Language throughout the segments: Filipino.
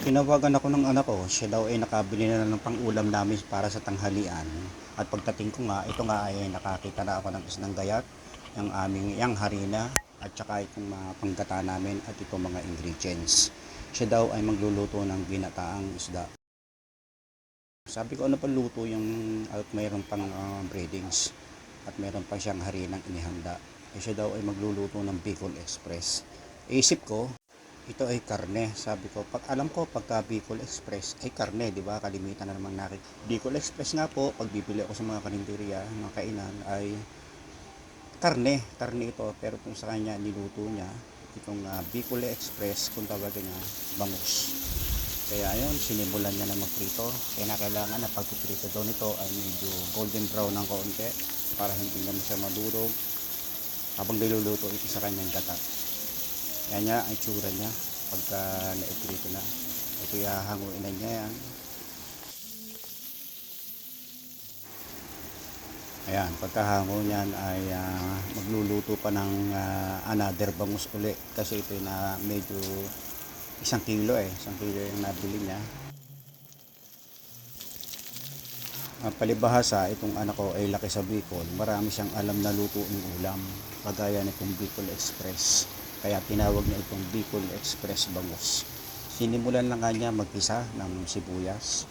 Tinawagan ako ng anak ko, siya daw ay nakabili na ng pang-ulam namin para sa tanghalian. At pagdating ko nga, ito nga ay nakakita na ako ng isdang gayat, yung aming yang harina, at saka itong mga panggata namin at itong mga ingredients. Siya daw ay magluluto ng ginataang isda. Sabi ko ano pa luto yung at mayroon pang breadings at mayroon pa siyang harinang inihanda. Siya daw ay magluluto ng Bicol Express. Isip ko, ito ay karne. Sabi ko, pag alam ko pagka Bicol Express ay karne, di ba? Kalimitan na naman nakit. Bicol Express nga po, pag bibili ako sa mga karinderya, mga kainan ay karne ito. Pero kung sa kanya niluto niya, itong Bicol Express, kung tawagin niya, bangus. Kaya ayun, sinimulan niya na magprito. Kaya kailangan na pagpiprito daw nito ay medyo golden brown ng kaunti para hindi naman siya madurog habang niluluto ito sa kanyang gata. Yan niya ang itsura niya pagka naiprito na. Ito hahanguin na niya yan. Ayan, pagkahango niyan ay magluluto pa ng another bangus uli kasi ito na medyo 1 kilo 1 kilo yung nabili niya. Palibhasa, itong anak ko ay laki sa Bicol. Marami siyang alam na luto ng ulam. Kagaya nitong Bicol Express. Kaya tinawag niya itong Bicol Express bangus. Sinimulan lang nga niya magpisa ng sibuyas.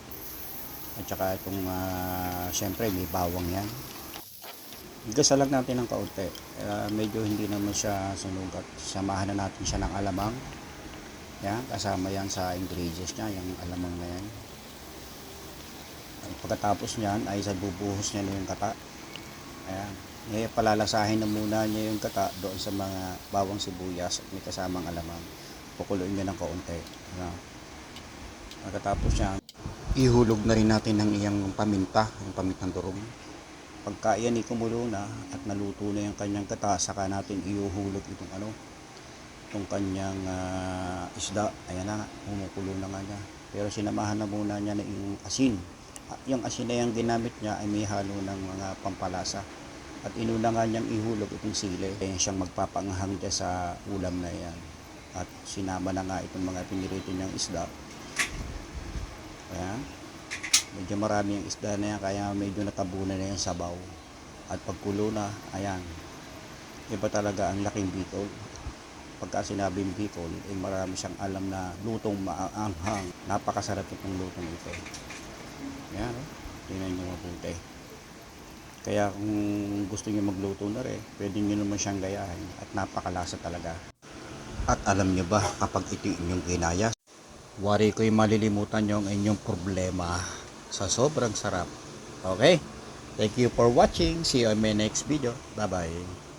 At saka itong syempre may bawang yan. Igasa lang natin ng kaunti. Medyo hindi naman siya sunugat. Samahan na natin siya ng alamang. Yan, kasama yan sa ingredients niya, yung alamang na yan. Pagkatapos niyan ay bubuhos niya na yung kata. Ayan. Palalasahin na muna niya yung kata doon sa mga bawang sibuyas at may kasamang alamang. Pakuluin niya ng kaunti. Ayan. Pagkatapos niyan, ihulog na rin natin ng iyang paminta, yung pamintang durog. Pagka yan kumulo na at naluto na yung kanyang kata, saka natin ihuhulog itong kanyang isda. Ayan na, humukulo na nga niya. Pero sinamahan na muna niya na yung asin. Yung asin na yung ginamit niya ay may halo ng mga pampalasa. At inuna nga niyang ihulog itong sili. Kaya siyang magpapanghang dyan sa ulam na yan. At sinama na nga itong mga pinirito niyang isda. Ayan. Medyo marami yung isda na yan, kaya medyo natabunan na yung sabaw. At pagkulo na, ayan. Iba talaga ang laking Bicol. Pagka sinabing Bicol, marami siyang alam na lutong maanghang. Napakasarap itong lutong ito. Yan, tingnan nyo mabuti. Kaya kung gusto nyo magluto na rin, pwede nyo naman siyang gayahin at napakalasa talaga. At alam nyo ba, kapag ito inyong ginaya, wari ko'y malilimutan nyo ang inyong problema sa sobrang sarap. Okay? Thank you for watching. See you in my next video. Bye-bye.